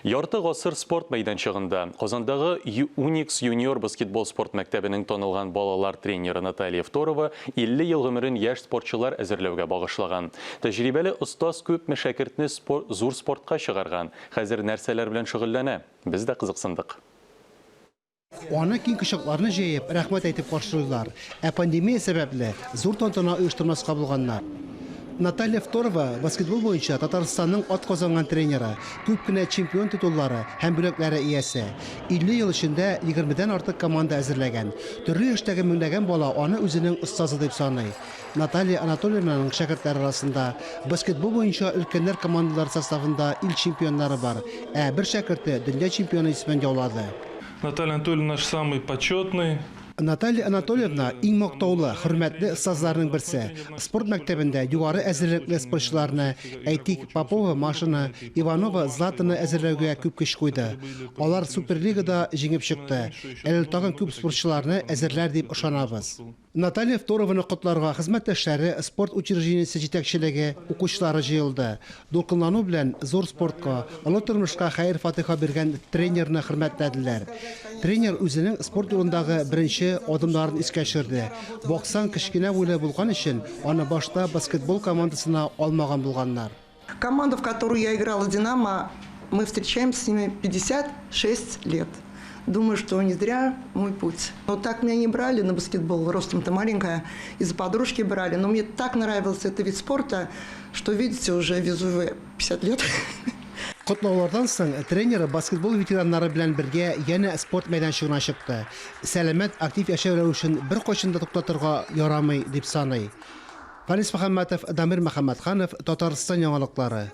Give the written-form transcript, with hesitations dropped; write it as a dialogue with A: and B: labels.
A: Ярты ғасыр спорт майданчығында Қазандағы Unix Junior баскетбол спорт мәктәбінің тонылған балалар тренері Наталья Фторова 50 ел ғымырын яш спортчылар әзірлеуге бағышлаған. Тәжірибелі ұстаз көп мәшәкіртні зур спортқа шығарған. Хәзір нәрселер белән шөгыльләнә. Біз дә қызықсындық.
B: Аны киң кочакларны җыеп, рәхмәт әйтеп каршылыйлар. Пандемия сәбәпле зур тантана оештырмаска булганнар. Наталья Фторова баскетбол буенча Татарстанның атказанган тренеры, күп кенә чемпион титуллары һәм бүләкләре иясе. 50 ел эчендә 20дән артык команда әзерләгән. Төрле яшьтәге меңләгән бала аны үзенең остазы дип саный. Наталья Анатольевнаның шәкертләре арасында баскетбол буенча өлкәннәр командалар составында ил чемпионнары бар, ә бер шәкерте дөнья чемпионы исемен яулады.
C: Наталья Анатольевна наш самый почетный.
B: Наталья Анатольевна иң мактаулы, хөрмәтле остазларның берсе. Спорт мәктәбендә югары әзерлекле спортчыларны, әйтик, Попова, Машина, Иванова, Златаны әзерләүгә күп көч куйды. Алар Суперлигада җиңеп чыкты. Әле тагын күп спортчыларны әзерләр дип ышанабыз. Наталья Фторованы котларга хезмәттәшләре, спорт учреждениесе җитәкчелеге, укучылары җыелды. Дулкынлану белән зур спортка, олы тормышка хәйр-фатиха биргән тренерны хөрмәтләделәр. Тренер үзенең спорт юлындагы беренче адымларын искә төшерде. Боксан кечкенә буйлы булган өчен аны башта баскетбол командасына алмаган булганнар.
D: Команда, в которую я играла, «Динамо», мы встречаемся с ними 56 лет. Думаю, что не зря мой путь. Вот так меня не брали на баскетбол, ростом-то маленькая, из-за подружки брали. Но мне так нравился этот вид спорта, что, видите, уже везу 50 лет.
B: Котлаулардан соң тренеры баскетбол ветераннары белән бергә яна спорт мәйданчыгына чыкты. Сәламәт, актив яшәү рәвешен бер кайчан да туктатырга ярамый дип саный. Фарис Мөхәммәтов, Дамир Мөхәммәтханов, Татарстан яңалыклары.